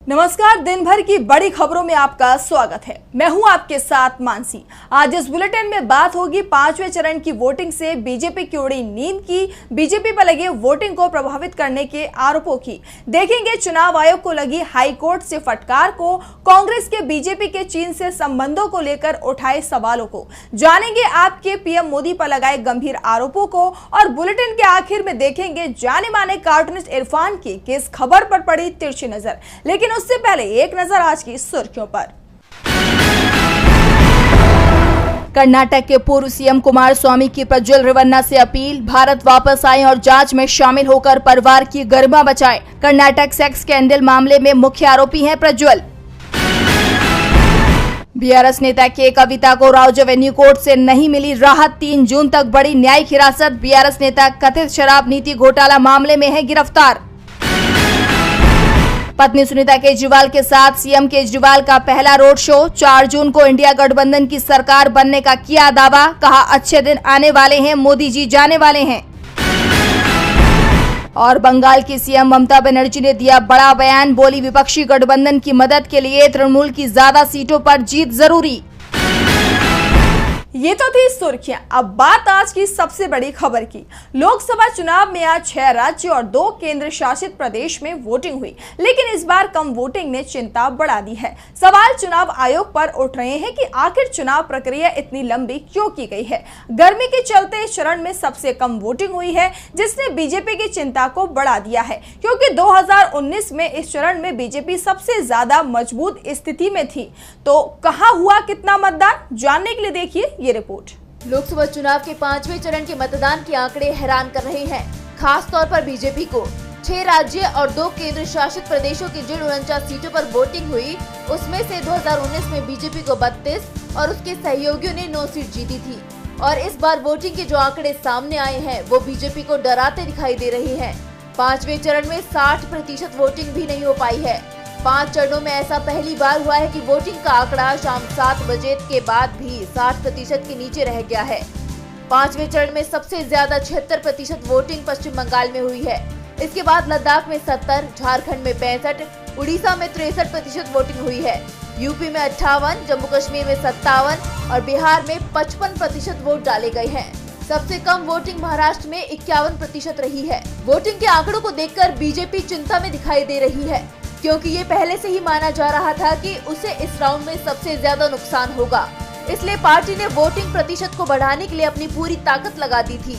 नमस्कार, दिन भर की बड़ी खबरों में आपका स्वागत है। मैं हूं आपके साथ मानसी। आज इस बुलेटिन में बात होगी 5वें चरण की वोटिंग से बीजेपी की उड़ी नींद की, बीजेपी पर लगे वोटिंग को प्रभावित करने के आरोपों की। देखेंगे चुनाव आयोग को लगी हाईकोर्ट से फटकार को, कांग्रेस के बीजेपी के चीन से संबंधों को लेकर उठाए सवालों को, जानेंगे आपके पीएम मोदी पर लगाए गंभीर आरोपों को और बुलेटिन के आखिर में देखेंगे जाने माने कार्टूनिस्ट इरफान की किस खबर पर पड़ी तिरछी नजर। लेकिन उससे पहले एक नजर आज की सुर्खियों पर। कर्नाटक के पूर्व सीएम कुमारस्वामी की प्रज्वल रेवन्ना से अपील, भारत वापस आएं और जांच में शामिल होकर परिवार की गरिमा बचाएं। कर्नाटक सेक्स स्कैंडल मामले में मुख्य आरोपी हैं प्रज्वल। बीआरएस नेता के कविता को राउज एवेन्यू कोर्ट से नहीं मिली राहत, 3 जून तक बढ़ी न्यायिक हिरासत। बीआरएस नेता कथित शराब नीति घोटाला मामले में है गिरफ्तार। पत्नी सुनीता केजरीवाल के साथ सीएम केजरीवाल का पहला रोड शो, 4 जून को इंडिया गठबंधन की सरकार बनने का किया दावा, कहा अच्छे दिन आने वाले हैं, मोदी जी जाने वाले हैं। और बंगाल की सीएम ममता बनर्जी ने दिया बड़ा बयान, बोली विपक्षी गठबंधन की मदद के लिए तृणमूल की ज्यादा सीटों पर जीत जरूरी। ये तो थी सुर्खियां। अब बात आज की सबसे बड़ी खबर की। लोकसभा चुनाव में आज 6 राज्य और 2 केंद्र शासित प्रदेश में वोटिंग हुई, लेकिन इस बार कम वोटिंग ने चिंता बढ़ा दी है। सवाल चुनाव आयोग पर उठ रहे हैं कि आखिर चुनाव प्रक्रिया इतनी लंबी क्यों की गई है। गर्मी के चलते इस चरण में सबसे कम वोटिंग हुई है, जिसने बीजेपी की चिंता को बढ़ा दिया है, क्योंकि 2019 में इस चरण में बीजेपी सबसे ज्यादा मजबूत स्थिति में थी। तो कहां हुआ कितना मतदान, जानने के लिए देखिए ये रिपोर्ट। लोकसभा चुनाव के 5वें चरण के मतदान के आंकड़े हैरान कर रहे हैं। खास तौर पर बीजेपी को 6 राज्य और 2 केंद्र शासित प्रदेशों की जिन 49 सीटों पर वोटिंग हुई, उसमें से 2019 में बीजेपी को 32 और उसके सहयोगियों ने 9 सीट जीती थी। और इस बार वोटिंग के जो आंकड़े सामने आए हैं वो बीजेपी को डराते दिखाई दे रहे हैं। 5वें चरण में 60% वोटिंग भी नहीं हो पाई है। 5 चरणों में ऐसा पहली बार हुआ है कि वोटिंग का आंकड़ा शाम 7 बजे के बाद भी 60% के नीचे रह गया है। 5वें चरण में सबसे ज्यादा 76% वोटिंग पश्चिम बंगाल में हुई है। इसके बाद लद्दाख में 70, झारखंड में 65, उड़ीसा में 63% वोटिंग हुई है। यूपी में 58, जम्मू कश्मीर में 57 और बिहार में 55% वोट डाले गए हैं। सबसे कम वोटिंग महाराष्ट्र में 51% रही है। वोटिंग के आंकड़ों को देखकर बीजेपी चिंता में दिखाई दे रही है, क्योंकि ये पहले से ही माना जा रहा था कि उसे इस राउंड में सबसे ज्यादा नुकसान होगा। इसलिए पार्टी ने वोटिंग प्रतिशत को बढ़ाने के लिए अपनी पूरी ताकत लगा दी थी,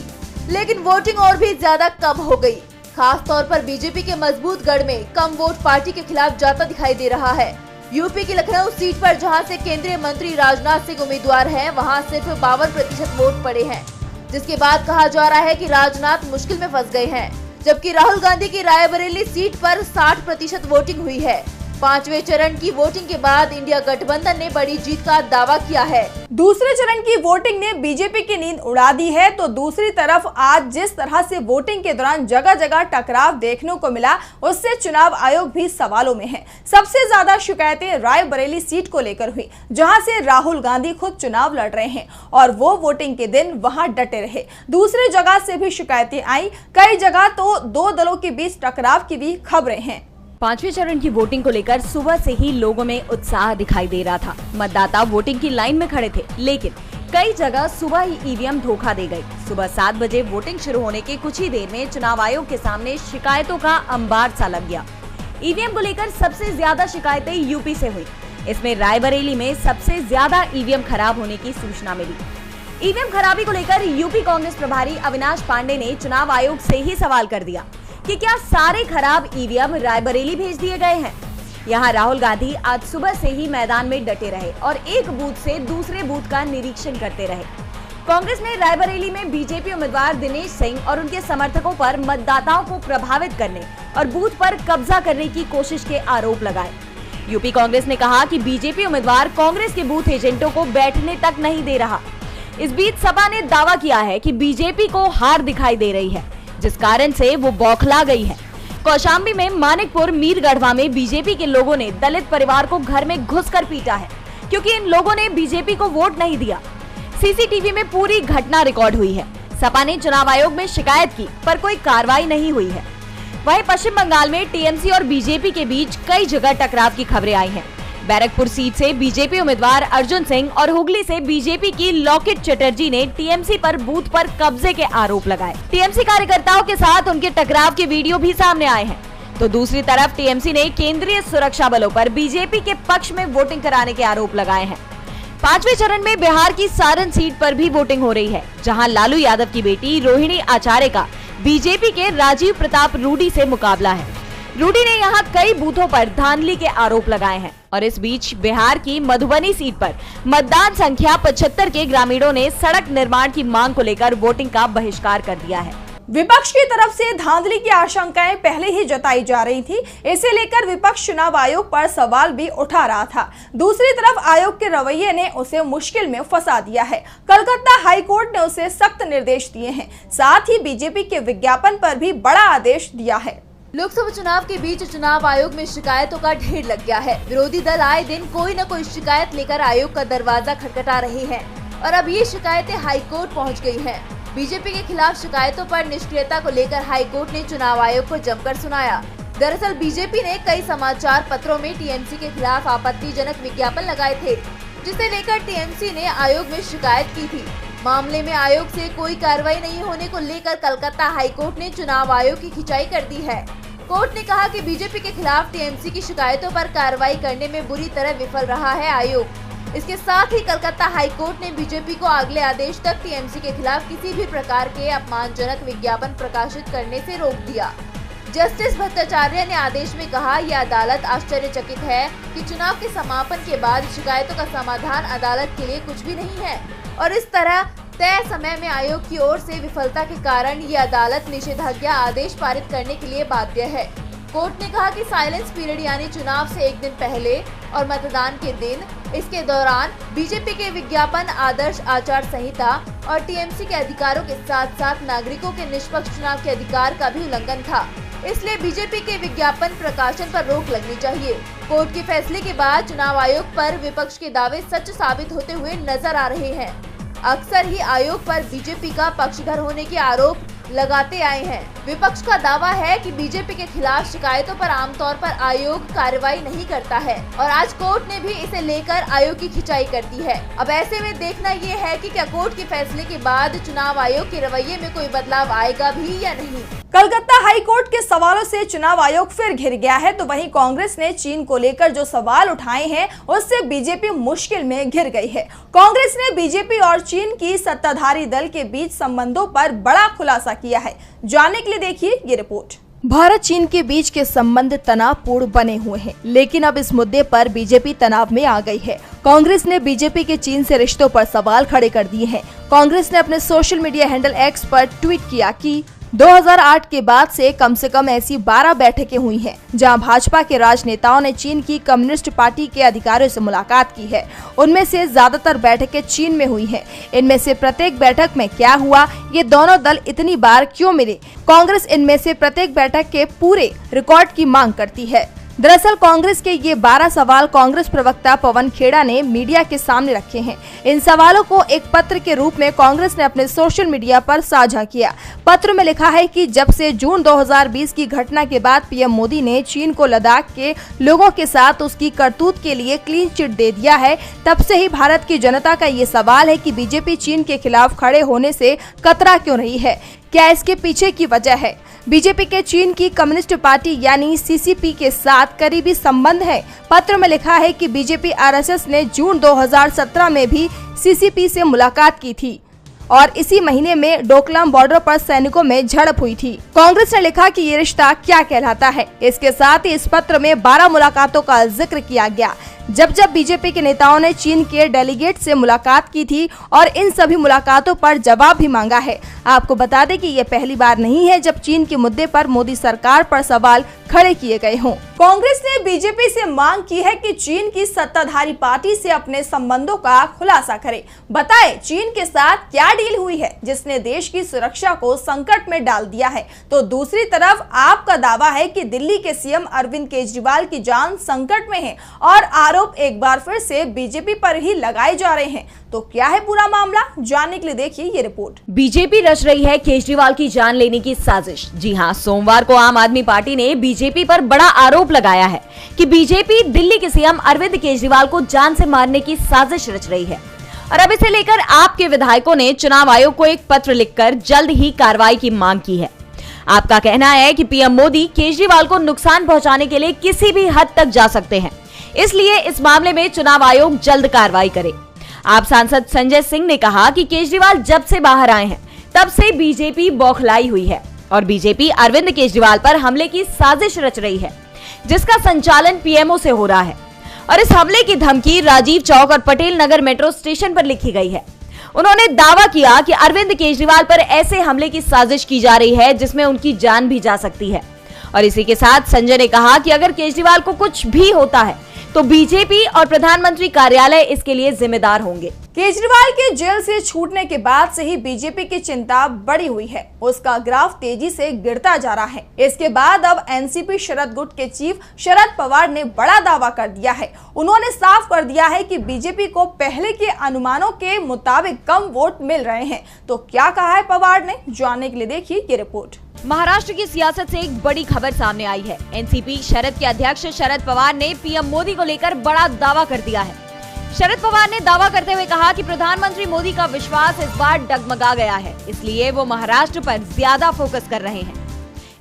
लेकिन वोटिंग और भी ज्यादा कम हो गई। खास तौर पर बीजेपी के मजबूत गढ़ में कम वोट पार्टी के खिलाफ जाता दिखाई दे रहा है। यूपी की लखनऊ सीट पर जहां से केंद्रीय मंत्री राजनाथ सिंह उम्मीदवार हैं, वहां सिर्फ 52% वोट पड़े हैं, जिसके बाद कहा जा रहा है कि राजनाथ मुश्किल में फंस गए हैं। जबकि राहुल गांधी की रायबरेली सीट पर 60% वोटिंग हुई है। 5वें चरण की वोटिंग के बाद इंडिया गठबंधन ने बड़ी जीत का दावा किया है। दूसरे चरण की वोटिंग ने बीजेपी की नींद उड़ा दी है, तो दूसरी तरफ आज जिस तरह से वोटिंग के दौरान जगह जगह टकराव देखने को मिला, उससे चुनाव आयोग भी सवालों में है। सबसे ज्यादा शिकायतें रायबरेली सीट को लेकर हुई, जहां से राहुल गांधी खुद चुनाव लड़ रहे हैं और वो वोटिंग के दिन वहां डटे रहे। दूसरी जगह से भी शिकायतें आई, कई जगह तो 2 दलों के बीच टकराव की भी खबरें हैं। 5वें चरण की वोटिंग को लेकर सुबह से ही लोगों में उत्साह दिखाई दे रहा था। मतदाता वोटिंग की लाइन में खड़े थे, लेकिन कई जगह सुबह ही ईवीएम धोखा दे गई। सुबह 7 बजे वोटिंग शुरू होने के कुछ ही देर में चुनाव आयोग के सामने शिकायतों का अंबार सा लग गया। ईवीएम को लेकर सबसे ज्यादा शिकायतें यूपी से हुई। इसमें रायबरेली में सबसे ज्यादा ईवीएम खराब होने की सूचना मिली। ईवीएम खराबी को लेकर यूपी कांग्रेस प्रभारी अविनाश पांडे ने चुनाव आयोग से ही सवाल कर दिया कि क्या सारे खराब ईवीएम रायबरेली भेज दिए गए हैं। यहाँ राहुल गांधी आज सुबह से ही मैदान में डटे रहे और एक बूथ से दूसरे बूथ का निरीक्षण करते रहे। कांग्रेस ने रायबरेली में बीजेपी उम्मीदवार दिनेश सिंह और उनके समर्थकों पर मतदाताओं को प्रभावित करने और बूथ पर कब्जा करने की कोशिश के आरोप लगाए। यूपी कांग्रेस ने कहा कि बीजेपी उम्मीदवार कांग्रेस के बूथ एजेंटों को बैठने तक नहीं दे रहा। इस बीच सपा ने दावा किया है कि बीजेपी को हार दिखाई दे रही है, जिस कारण से वो बौखला गई है। कौशाम्बी में मानिकपुर मीरगढ़वा में बीजेपी के लोगों ने दलित परिवार को घर में घुसकर पीटा है, क्योंकि इन लोगों ने बीजेपी को वोट नहीं दिया। सीसीटीवी में पूरी घटना रिकॉर्ड हुई है। सपा ने चुनाव आयोग में शिकायत की, पर कोई कार्रवाई नहीं हुई है। वहीं पश्चिम बंगाल में टीएमसी और बीजेपी के बीच कई जगह टकराव की खबरें आई हैं। बैरकपुर सीट से बीजेपी उम्मीदवार अर्जुन सिंह और हुगली से बीजेपी की लॉकेट चटर्जी ने टीएमसी पर बूथ पर कब्जे के आरोप लगाए। टीएमसी कार्यकर्ताओं के साथ उनके टकराव के वीडियो भी सामने आए हैं। तो दूसरी तरफ टीएमसी ने केंद्रीय सुरक्षा बलों पर बीजेपी के पक्ष में वोटिंग कराने के आरोप लगाए हैं। 5वें चरण में बिहार की सारण सीट पर भी वोटिंग हो रही है, जहां लालू यादव की बेटी रोहिणी आचार्य का बीजेपी के राजीव प्रताप रूडी से मुकाबला है। रूडी ने यहां कई बूथों पर धांधली के आरोप लगाए हैं और इस बीच बिहार की मधुबनी सीट पर मतदान संख्या 75 के ग्रामीणों ने सड़क निर्माण की मांग को लेकर वोटिंग का बहिष्कार कर दिया है। विपक्ष की तरफ से धांधली की आशंकाएं पहले ही जताई जा रही थी। इसे लेकर विपक्ष चुनाव आयोग पर सवाल भी उठा रहा था। दूसरी तरफ आयोग के रवैये ने उसे मुश्किल में फंसा दिया है। कलकत्ता हाई कोर्ट ने उसे सख्त निर्देश दिए हैं, साथ ही बीजेपी के विज्ञापन पर भी बड़ा आदेश दिया है। लोकसभा चुनाव के बीच चुनाव आयोग में शिकायतों का ढेर लग गया है। विरोधी दल आए दिन कोई न कोई शिकायत लेकर आयोग का दरवाजा खटखटा रहे हैं और अब ये शिकायतें हाई कोर्ट पहुँच गयी है। बीजेपी के खिलाफ शिकायतों पर निष्क्रियता को लेकर हाई कोर्ट ने चुनाव आयोग को जमकर सुनाया। दरअसल बीजेपी ने कई समाचार पत्रों में टीएमसी के खिलाफ आपत्तिजनक विज्ञापन लगाए थे, जिसे लेकर टीएमसी ने आयोग में शिकायत की थी। मामले में आयोग से कोई कार्रवाई नहीं होने को लेकर कलकत्ता हाई कोर्ट ने चुनाव आयोग की खिंचाई कर दी है। कोर्ट ने कहा कि बीजेपी के खिलाफ टीएमसी की शिकायतों पर कार्रवाई करने में बुरी तरह विफल रहा है आयोग। इसके साथ ही कलकत्ता हाई कोर्ट ने बीजेपी को अगले आदेश तक टीएमसी के खिलाफ किसी भी प्रकार के अपमानजनक विज्ञापन प्रकाशित करने से रोक दिया। जस्टिस भट्टाचार्य ने आदेश में कहा, यह अदालत आश्चर्यचकित है कि चुनाव के समापन के बाद शिकायतों का समाधान अदालत के लिए कुछ भी नहीं है और इस तरह तय समय में आयोग की ओर से विफलता के कारण ये अदालत निषेधाज्ञा आदेश पारित करने के लिए बाध्य है। कोर्ट ने कहा कि साइलेंस पीरियड यानी चुनाव से एक दिन पहले और मतदान के दिन, इसके दौरान बीजेपी के विज्ञापन, आदर्श आचार संहिता और टीएमसी के अधिकारों के साथ साथ नागरिकों के निष्पक्ष चुनाव के अधिकार का भी उल्लंघन था। इसलिए बीजेपी के विज्ञापन प्रकाशन पर रोक लगनी चाहिए। कोर्ट के फैसले के बाद चुनाव आयोग पर विपक्ष के दावे सच साबित होते हुए नजर आ रहे हैं। अक्सर ही आयोग पर बीजेपी का पक्षधर होने के आरोप लगाते आए हैं। विपक्ष का दावा है कि बीजेपी के खिलाफ शिकायतों पर आमतौर पर आयोग कार्रवाई नहीं करता है और आज कोर्ट ने भी इसे लेकर आयोग की खिंचाई कर दी है। अब ऐसे में देखना ये है कि क्या कोर्ट के फैसले के बाद चुनाव आयोग के रवैये में कोई बदलाव आएगा भी या नहीं। कलकत्ता हाई कोर्ट के सवालों से चुनाव आयोग फिर घिर गया है, तो वहीं कांग्रेस ने चीन को लेकर जो सवाल उठाए हैं उससे बीजेपी मुश्किल में घिर गई है। कांग्रेस ने बीजेपी और चीन की सत्ताधारी दल के बीच संबंधों पर बड़ा खुलासा किया है। जानने के लिए देखिए ये रिपोर्ट। भारत चीन के बीच के संबंध तनावपूर्ण बने हुए हैं, लेकिन अब इस मुद्दे पर बीजेपी तनाव में आ गई है। कांग्रेस ने बीजेपी के चीन से रिश्तों पर सवाल खड़े कर दिए हैं। कांग्रेस ने अपने सोशल मीडिया हैंडल एक्स पर ट्वीट किया कि 2008 के बाद से कम ऐसी 12 बैठकें हुई हैं, जहां भाजपा के राजनेताओं ने चीन की कम्युनिस्ट पार्टी के अधिकारियों से मुलाकात की है। उनमें से ज्यादातर बैठकें चीन में हुई हैं। इनमें से प्रत्येक बैठक में क्या हुआ, ये दोनों दल इतनी बार क्यों मिले? कांग्रेस इनमें से प्रत्येक बैठक के पूरे रिकॉर्ड की मांग करती है। दरअसल कांग्रेस के ये 12 सवाल कांग्रेस प्रवक्ता पवन खेड़ा ने मीडिया के सामने रखे हैं। इन सवालों को एक पत्र के रूप में कांग्रेस ने अपने सोशल मीडिया पर साझा किया। पत्र में लिखा है कि जब से जून 2020 की घटना के बाद पीएम मोदी ने चीन को लद्दाख के लोगों के साथ उसकी करतूत के लिए क्लीन चिट दे दिया है, तब से ही भारत की जनता का ये सवाल है कि बीजेपी चीन के खिलाफ खड़े होने से कतरा क्यों रही है? क्या इसके पीछे की वजह है? बीजेपी के चीन की कम्युनिस्ट पार्टी यानी सीसीपी के साथ करीबी संबंध है। पत्र में लिखा है कि बीजेपी आरएसएस ने जून 2017 में भी सीसीपी से मुलाकात की थी और इसी महीने में डोकलाम बॉर्डर पर सैनिकों में झड़प हुई थी। कांग्रेस ने लिखा कि ये रिश्ता क्या कहलाता है। इसके साथ ही इस पत्र में 12 मुलाकातों का जिक्र किया गया, जब बीजेपी के नेताओं ने चीन के डेलीगेट से मुलाकात की थी और इन सभी मुलाकातों पर जवाब भी मांगा है। आपको बता दें कि ये पहली बार नहीं है जब चीन के मुद्दे पर मोदी सरकार पर सवाल खड़े किए गए हों। कांग्रेस ने बीजेपी से मांग की है कि चीन की सत्ताधारी पार्टी से अपने संबंधों का खुलासा करे। बताएं चीन के साथ क्या डील हुई है जिसने देश की सुरक्षा को संकट में डाल दिया है। तो दूसरी तरफ आपका दावा है कि दिल्ली के सीएम अरविंद केजरीवाल की जान संकट में है और आरोप एक बार फिर से बीजेपी पर ही लगाए जा रहे हैं। तो क्या है पूरा मामला, जानने के लिए देखिए ये रिपोर्ट। बीजेपी रच रही है केजरीवाल की जान लेने की साजिश। जी हां, सोमवार को आम आदमी पार्टी ने बीजेपी पर बड़ा आरोप लगाया है कि बीजेपी दिल्ली के सीएम अरविंद केजरीवाल को जान से मारने की साजिश रच रही है। और अब इसे लेकर आपके विधायकों ने चुनाव आयोग को एक पत्र लिखकर जल्द ही कार्रवाई की मांग की है। आपका कहना है कि पीएम मोदी केजरीवाल को नुकसान पहुंचाने के लिए किसी भी हद तक जा सकते हैं, इसलिए इस मामले में चुनाव आयोग जल्द कार्रवाई करे। आप सांसद संजय सिंह ने कहा कि केजरीवाल जब से बाहर आए हैं तब से बीजेपी बौखलाई हुई है और बीजेपी अरविंद केजरीवाल पर हमले की साजिश रच रही है, जिसका संचालन पीएमओ से हो रहा है। और इस हमले की धमकी राजीव चौक और पटेल नगर मेट्रो स्टेशन पर लिखी गई है। उन्होंने दावा किया कि अरविंद केजरीवाल पर ऐसे हमले की साजिश की जा रही है जिसमें उनकी जान भी जा सकती है। और इसी के साथ संजय ने कहा कि अगर केजरीवाल को कुछ भी होता है तो बीजेपी और प्रधानमंत्री कार्यालय इसके लिए जिम्मेदार होंगे। केजरीवाल के जेल से छूटने के बाद से ही बीजेपी की चिंता बढ़ी हुई है। उसका ग्राफ तेजी से गिरता जा रहा है। इसके बाद अब एनसीपी शरद गुट के चीफ शरद पवार ने बड़ा दावा कर दिया है। उन्होंने साफ कर दिया है कि बीजेपी को पहले के अनुमानों के मुताबिक कम वोट मिल रहे हैं। तो क्या कहा है पवार ने, जानने के लिए देखिए ये रिपोर्ट। महाराष्ट्र की सियासत से एक बड़ी खबर सामने आई है। एनसीपी शरद के अध्यक्ष शरद पवार ने पीएम मोदी को लेकर बड़ा दावा कर दिया है। शरद पवार ने दावा करते हुए कहा कि प्रधानमंत्री मोदी का विश्वास इस बार डगमगा गया है, इसलिए वो महाराष्ट्र पर ज्यादा फोकस कर रहे हैं।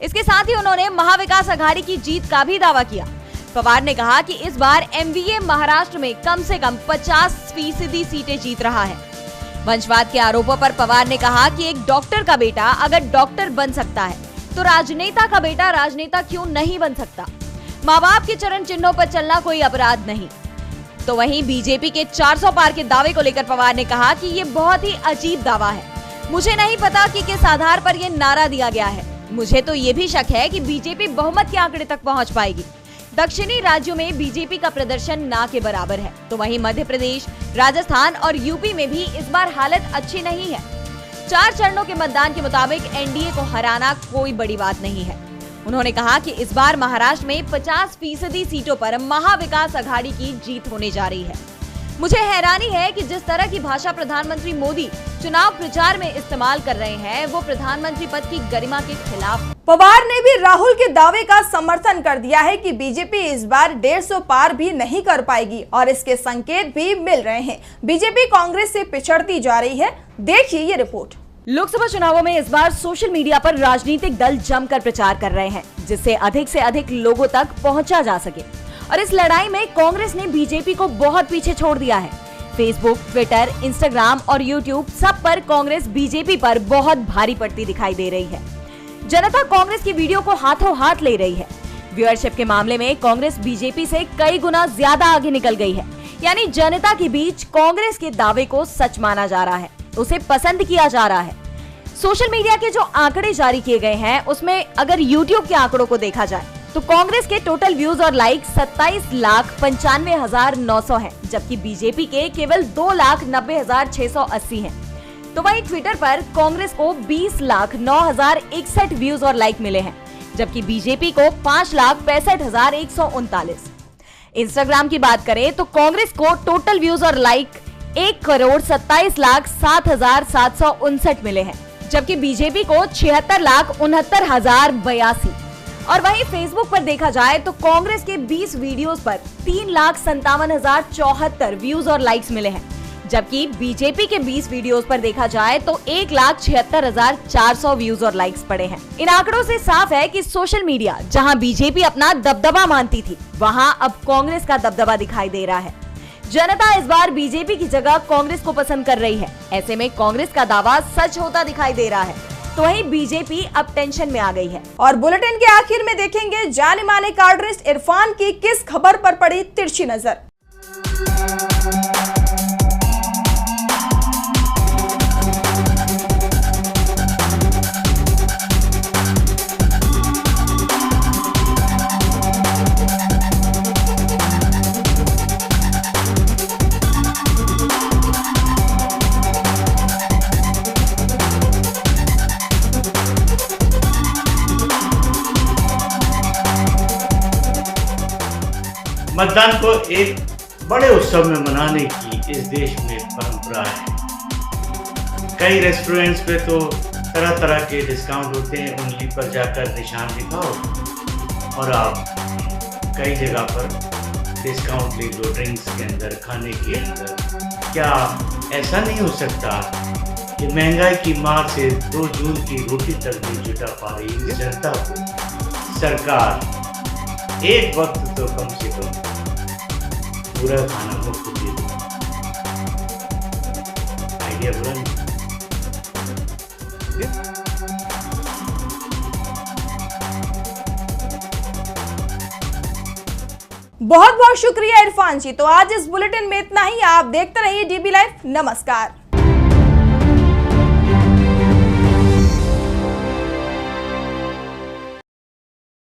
इसके साथ ही उन्होंने महाविकास अघाड़ी की जीत का भी दावा किया। पवार ने कहा कि इस बार एमवीए महाराष्ट्र में कम से कम 50% सीटें जीत रहा है। वंशवाद के आरोपों पर पवार ने कहा कि एक डॉक्टर का बेटा अगर डॉक्टर बन सकता है तो राजनेता का बेटा राजनेता क्यों नहीं बन सकता। माँ बाप के चरण चिन्हों पर चलना कोई अपराध नहीं। तो वहीं बीजेपी के 400 पार के दावे को लेकर पवार ने कहा कि ये बहुत ही अजीब दावा है। मुझे नहीं पता कि किस आधार पर ये नारा दिया गया है। मुझे तो ये भी शक है कि बीजेपी बहुमत के आंकड़े तक पहुंच पाएगी। दक्षिणी राज्यों में बीजेपी का प्रदर्शन ना के बराबर है, तो वहीं मध्य प्रदेश, राजस्थान और यूपी में भी इस बार हालत अच्छी नहीं है। 4 चरणों के मतदान के मुताबिक एनडीए को हराना कोई बड़ी बात नहीं है। उन्होंने कहा कि इस बार महाराष्ट्र में 50% सीटों पर महाविकास अघाड़ी की जीत होने जा रही है। मुझे हैरानी है कि जिस तरह की भाषा प्रधानमंत्री मोदी चुनाव प्रचार में इस्तेमाल कर रहे हैं वो प्रधानमंत्री पद की गरिमा के खिलाफ है। पवार ने भी राहुल के दावे का समर्थन कर दिया है कि बीजेपी इस बार 150 पार भी नहीं कर पाएगी और इसके संकेत भी मिल रहे हैं। बीजेपी कांग्रेस से पिछड़ती जा रही है। देखिए ये रिपोर्ट। लोकसभा चुनावों में इस बार सोशल मीडिया पर राजनीतिक दल जमकर प्रचार कर रहे हैं, जिससे अधिक से अधिक लोगों तक पहुंचा जा सके। और इस लड़ाई में कांग्रेस ने बीजेपी को बहुत पीछे छोड़ दिया है। फेसबुक, ट्विटर, इंस्टाग्राम और यूट्यूब सब पर कांग्रेस बीजेपी पर बहुत भारी पड़ती दिखाई दे रही है। जनता कांग्रेस की वीडियो को हाथों हाथ ले रही है। व्यूअरशिप के मामले में कांग्रेस बीजेपी से कई गुना ज्यादा आगे निकल गई है। यानी जनता के बीच कांग्रेस के दावे को सच माना जा रहा है, उसे पसंद किया जा रहा है। सोशल मीडिया के जो आंकड़े जारी किए गए हैं उसमें अगर यूट्यूब के आंकड़ों को देखा जाए तो कांग्रेस के टोटल व्यूज और लाइक 27,95,900 हैं, जबकि बीजेपी के केवल 2,90,680 हैं। तो वहीं ट्विटर पर कांग्रेस को 20,09,061 व्यूज और लाइक मिले हैं, जबकि बीजेपी को 5,65,139। इंस्टाग्राम की बात करें तो कांग्रेस को टोटल व्यूज और लाइक 1,27,07,759 मिले हैं, जबकि बीजेपी को 76,69,082। और वहीं फेसबुक पर देखा जाए तो कांग्रेस के 20 वीडियोस पर 3,57,074 व्यूज और लाइक्स मिले हैं, जबकि बीजेपी के 20 वीडियोस पर देखा जाए तो 1,76,400 व्यूज और लाइक्स पड़े हैं। इन आंकड़ों से साफ है कि सोशल मीडिया जहां बीजेपी अपना दबदबा मानती थी, वहां अब कांग्रेस का दबदबा दिखाई दे रहा है। जनता इस बार बीजेपी की जगह कांग्रेस को पसंद कर रही है। ऐसे में कांग्रेस का दावा सच होता दिखाई दे रहा है, तो वहीं बीजेपी अब टेंशन में आ गई है। और बुलेटिन के आखिर में देखेंगे जाने माने कार्टूनिस्ट इरफान की किस खबर पर पड़ी तिरछी नजर। मतदान को एक बड़े उत्सव में मनाने की इस देश में परंपरा है। कई रेस्टोरेंट्स पे तो तरह तरह के डिस्काउंट होते हैं, उंगली पर जाकर निशान दिखाओ और आप कई जगह पर डिस्काउंट ले लो ड्रिंक्स के अंदर, खाने के अंदर। क्या ऐसा नहीं हो सकता कि महंगाई की मार से 2 जून की रोटी तक नहीं जुटा पा रही जनता को सरकार एक वक्त तो कम से कम पूरा खाना मुफ्त दे दो? आइडिया बुरा नहीं। बहुत बहुत शुक्रिया इरफान जी। तो आज इस बुलेटिन में इतना ही। आप देखते रहिए डीबी लाइव। नमस्कार।